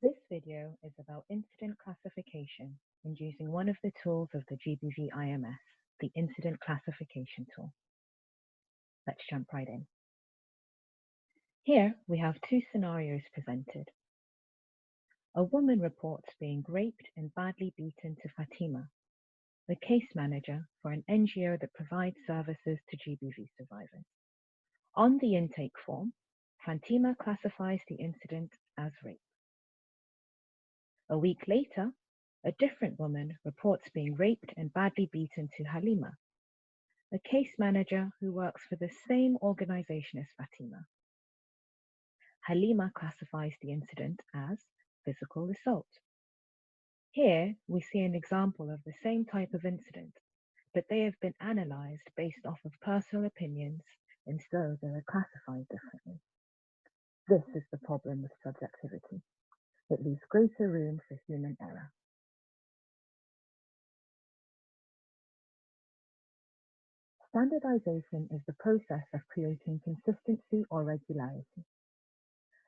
This video is about incident classification and using one of the tools of the GBVIMS, the Incident Classification Tool. Let's jump right in. Here we have two scenarios presented. A woman reports being raped and badly beaten to Fatima, the case manager for an NGO that provides services to GBV survivors. On the intake form, Fatima classifies the incident as rape. A week later, a different woman reports being raped and badly beaten to Halima, a case manager who works for the same organization as Fatima. Halima classifies the incident as physical assault. Here, we see an example of the same type of incident, but they have been analyzed based off of personal opinions, and so they are classified differently. This is the problem with subjectivity. It leaves greater room for human error. Standardization is the process of creating consistency or regularity.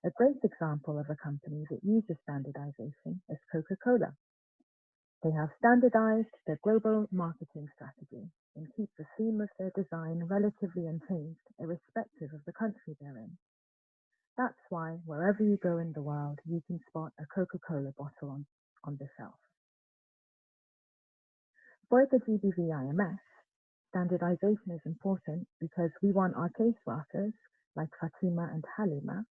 A great example of a company that uses standardization is Coca-Cola. They have standardized their global marketing strategy and keep the theme of their design relatively unchanged, irrespective of the country they're in. That's why wherever you go in the world, you can spot a Coca-Cola bottle on the shelf. For the GBVIMS, standardization is important because we want our caseworkers, like Fatima and Halima,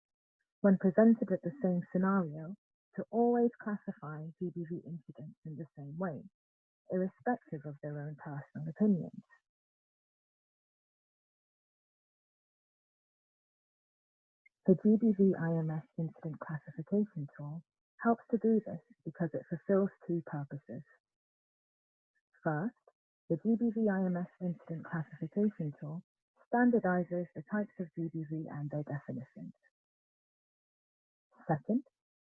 when presented at the same scenario, to always classify GBV incidents in the same way, irrespective of their own personal opinions. The GBVIMS Incident Classification Tool helps to do this because it fulfills two purposes. First, the GBVIMS Incident Classification Tool standardizes the types of GBV and their definitions. Second,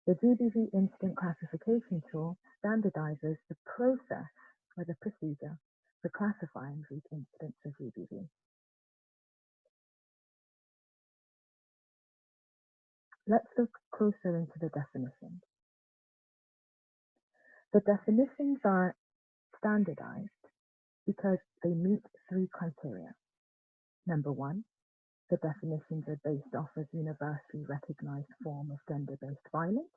the GBV Incident Classification Tool standardizes the process or the procedure for classifying these incidents of GBV. Let's look closer into the definitions. The definitions are standardized because they meet three criteria. Number one, the definitions are based off of universally recognized form of gender-based violence.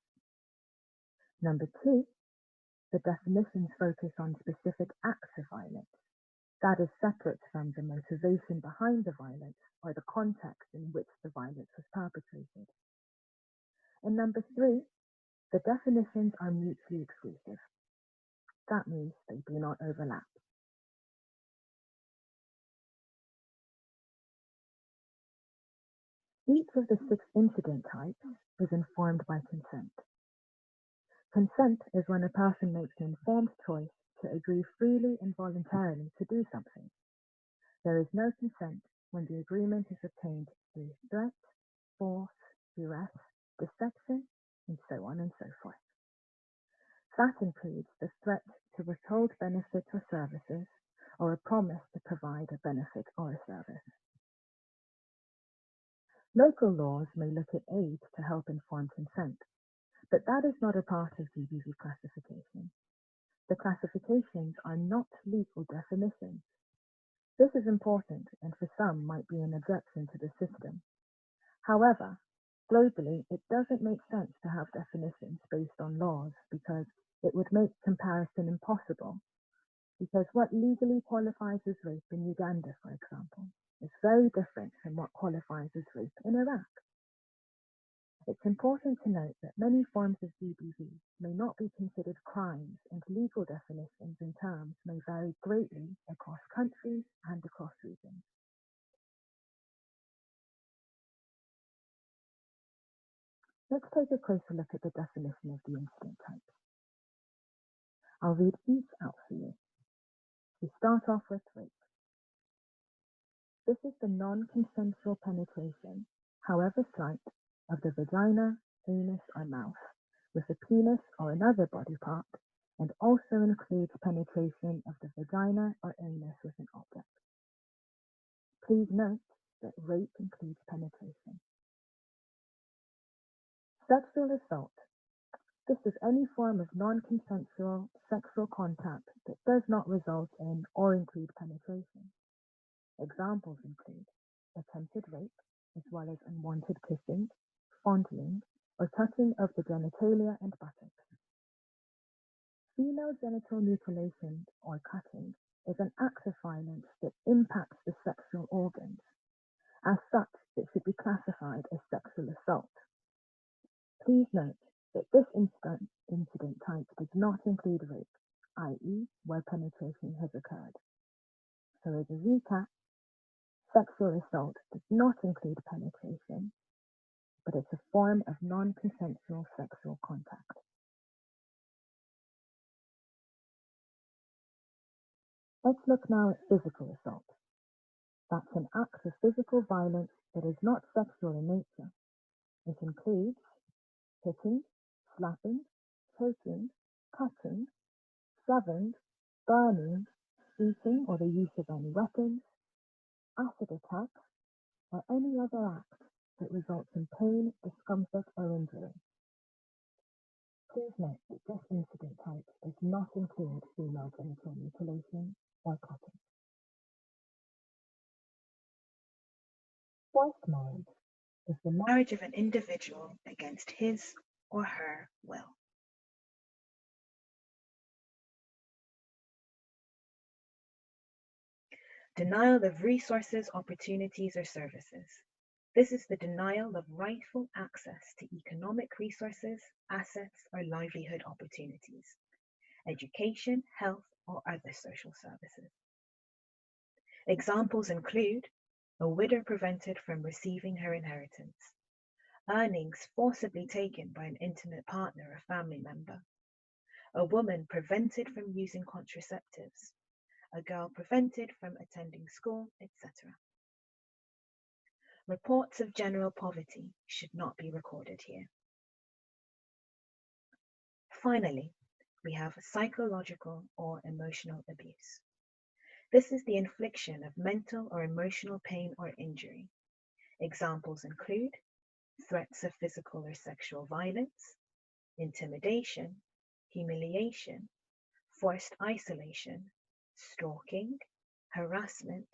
Number two, the definitions focus on specific acts of violence. That is separate from the motivation behind the violence or the context in which the violence was perpetrated. And number three, the definitions are mutually exclusive. That means they do not overlap. Each of the 6 incident types is informed by consent. Consent is when a person makes an informed choice to agree freely and voluntarily to do something. There is no consent when the agreement is obtained through threat, force, duress, deception, and so on and so forth. That includes the threat to withhold benefits or services, or a promise to provide a benefit or a service. Local laws may look at aid to help inform consent, but that is not a part of GBV classification. The classifications are not legal definitions. This is important and for some might be an objection to the system. However, globally, it doesn't make sense to have definitions based on laws because it would make comparison impossible. Because what legally qualifies as rape in Uganda, for example, is very different from what qualifies as rape in Iraq. It's important to note that many forms of GBV may not be considered crimes, and legal definitions and terms may vary greatly across countries and across regions. Let's take a closer look at the definition of the incident type. I'll read each out for you. We start off with rape. This is the non-consensual penetration, however slight, of the vagina, anus, or mouth with a penis or another body part, and also includes penetration of the vagina or anus with an object. Please note that rape includes penetration. Sexual assault This is any form of non-consensual sexual contact that does not result in or include penetration. Examples include attempted rape, as well as unwanted kissing, fondling, or touching of the genitalia and buttocks. Female genital mutilation or cutting is an act of violence that impacts the sexual organs. As such, it should be classified as sexual assault. Please note that this incident type does not include rape, i.e., where penetration has occurred. So as a recap, sexual assault does not include penetration, but it's a form of non-consensual sexual contact. Let's look now at physical assault. That's an act of physical violence that is not sexual in nature. It includes hitting, slapping, choking, cutting, shoving, burning, shooting or the use of any weapons, acid attacks, or any other act that results in pain, discomfort, or injury. Please note that this incident type does not include female genital mutilation or cutting. Forced marriage is the marriage of an individual against his or her will. Denial of resources, opportunities, or services. This is the denial of rightful access to economic resources, assets, or livelihood opportunities, education, health, or other social services. Examples include a widow prevented from receiving her inheritance, earnings forcibly taken by an intimate partner or family member, a woman prevented from using contraceptives, a girl prevented from attending school, etc. Reports of general poverty should not be recorded here. Finally, we have psychological or emotional abuse. This is the infliction of mental or emotional pain or injury. Examples include threats of physical or sexual violence, intimidation, humiliation, forced isolation, stalking, harassment,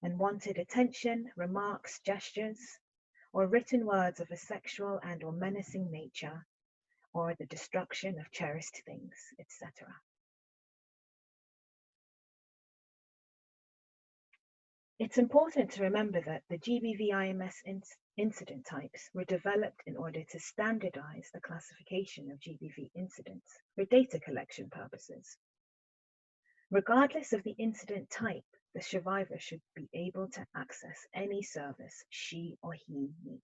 unwanted attention, remarks, gestures, or written words of a sexual and or menacing nature, or the destruction of cherished things, etc. It's important to remember that the GBVIMS incident types were developed in order to standardize the classification of GBV incidents for data collection purposes. Regardless of the incident type, the survivor should be able to access any service she or he needs.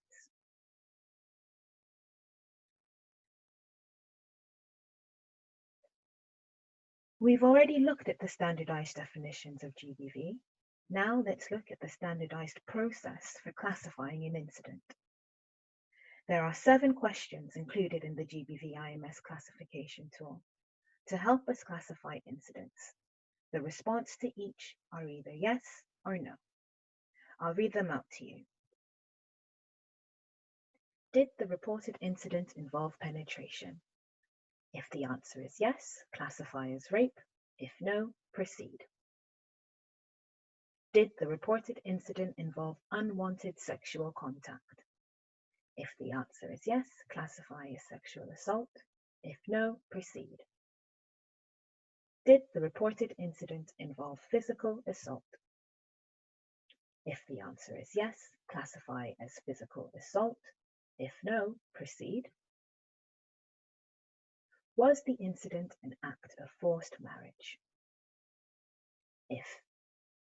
We've already looked at the standardized definitions of GBV. Now let's look at the standardized process for classifying an incident. There are 7 questions included in the GBVIMS classification tool to help us classify incidents. The response to each are either yes or no. I'll read them out to you. Did the reported incident involve penetration? If the answer is yes, classify as rape. If no, proceed. Did the reported incident involve unwanted sexual contact? If the answer is yes, classify as sexual assault. If no, proceed. Did the reported incident involve physical assault? If the answer is yes, classify as physical assault. If no, proceed. Was the incident an act of forced marriage? If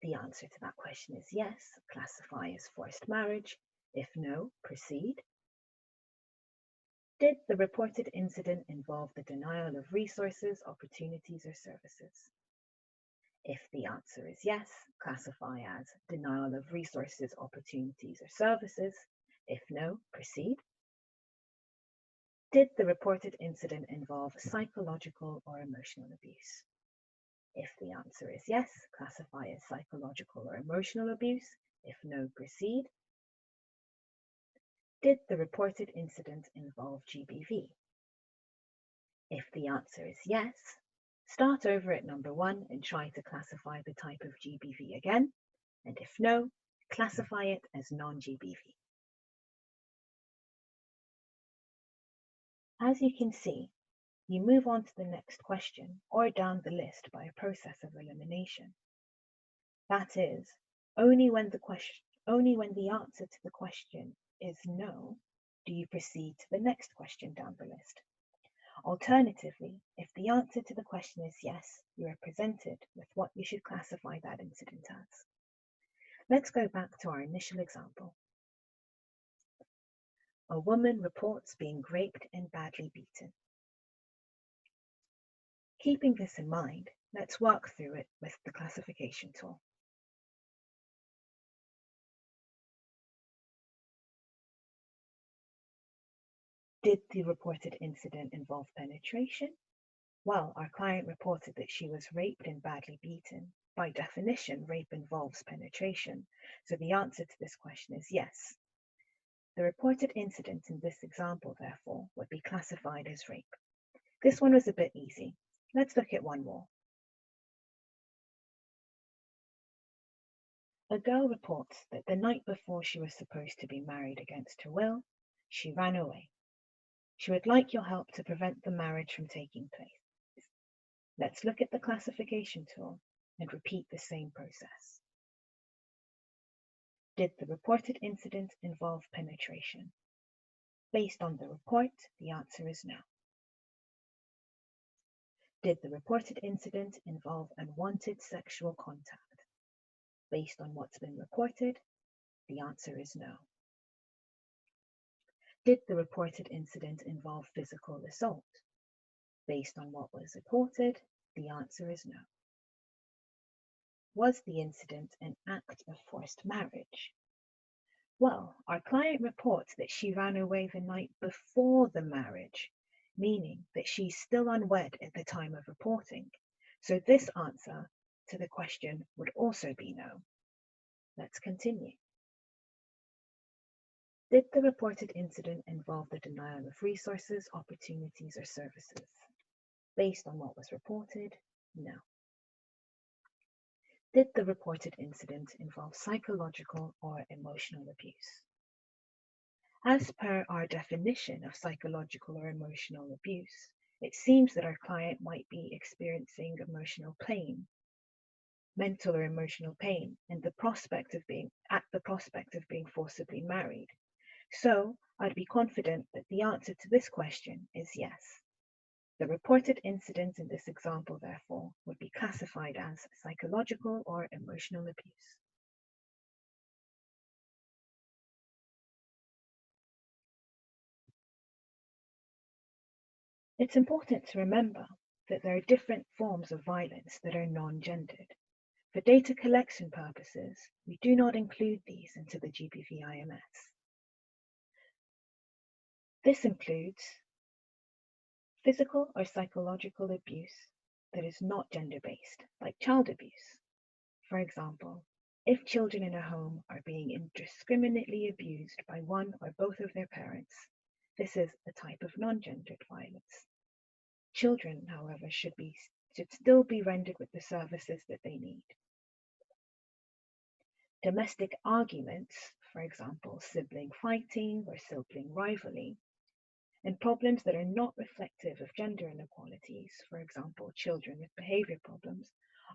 the answer to that question is yes, classify as forced marriage. If no, proceed. Did the reported incident involve the denial of resources, opportunities, or services? If the answer is yes, classify as denial of resources, opportunities, or services. If no, proceed. Did the reported incident involve psychological or emotional abuse? If the answer is yes, classify as psychological or emotional abuse. If no, proceed. Did the reported incident involve GBV? If the answer is yes, start over at number 1 and try to classify the type of GBV again, and if no, classify it as non-GBV. As you can see, you move on to the next question or down the list by a process of elimination. That is, only when the answer to the question is no, do you proceed to the next question down the list. Alternatively, if the answer to the question is yes, you are presented with what you should classify that incident as. Let's go back to our initial example. A woman reports being raped and badly beaten. Keeping this in mind, let's work through it with the classification tool. Did the reported incident involve penetration? Well, our client reported that she was raped and badly beaten. By definition, rape involves penetration, so the answer to this question is yes. The reported incident in this example, therefore, would be classified as rape. This one was a bit easy. Let's look at one more. A girl reports that the night before she was supposed to be married against her will, she ran away. She would like your help to prevent the marriage from taking place. Let's look at the classification tool and repeat the same process. Did the reported incident involve penetration? Based on the report, the answer is no. Did the reported incident involve unwanted sexual contact? Based on what's been reported, the answer is no. Did the reported incident involve physical assault? Based on what was reported, the answer is no. Was the incident an act of forced marriage? Well, our client reports that she ran away the night before the marriage, meaning that she's still unwed at the time of reporting. So this answer to the question would also be no. Let's continue. Did the reported incident involve the denial of resources, opportunities, or services? Based on what was reported, no. Did the reported incident involve psychological or emotional abuse? As per our definition of psychological or emotional abuse, it seems that our client might be experiencing emotional pain, mental or emotional pain, and the prospect of being forcibly married. So I'd be confident that the answer to this question is yes. The reported incident in this example, therefore, would be classified as psychological or emotional abuse. It's important to remember that there are different forms of violence that are non-gendered. For data collection purposes, we do not include these into the GBVIMS. This includes physical or psychological abuse that is not gender-based, like child abuse. For example, if children in a home are being indiscriminately abused by one or both of their parents, this is a type of non-gendered violence. Children, however, should still be rendered with the services that they need. Domestic arguments, for example, sibling fighting or sibling rivalry, and problems that are not reflective of gender inequalities, for example, children with behavior problems,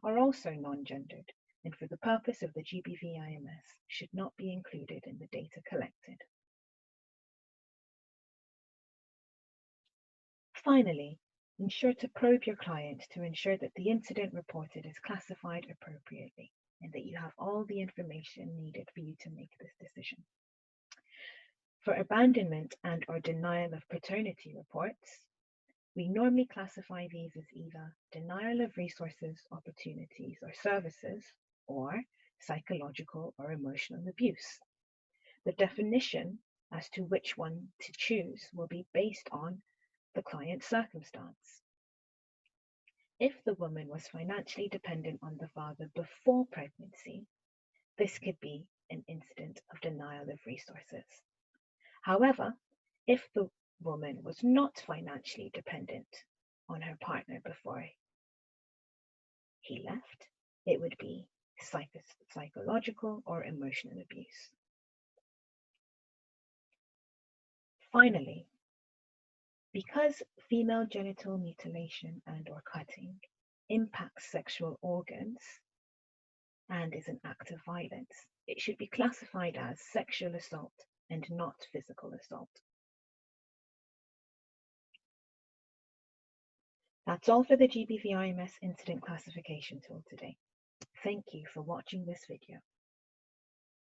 are also non-gendered, and for the purpose of the GBVIMS should not be included in the data collected. Finally, ensure to probe your client to ensure that the incident reported is classified appropriately and that you have all the information needed for you to make this decision. For abandonment and or denial of paternity reports, we normally classify these as either denial of resources, opportunities, or services, or psychological or emotional abuse. The definition as to which one to choose will be based on the client's circumstance. If the woman was financially dependent on the father before pregnancy, this could be an incident of denial of resources. However, if the woman was not financially dependent on her partner before he left, it would be psychological or emotional abuse. Finally, because female genital mutilation and/or cutting impacts sexual organs and is an act of violence, it should be classified as sexual assault and not physical assault. That's all for the GBVIMS incident classification tool today. Thank you for watching this video.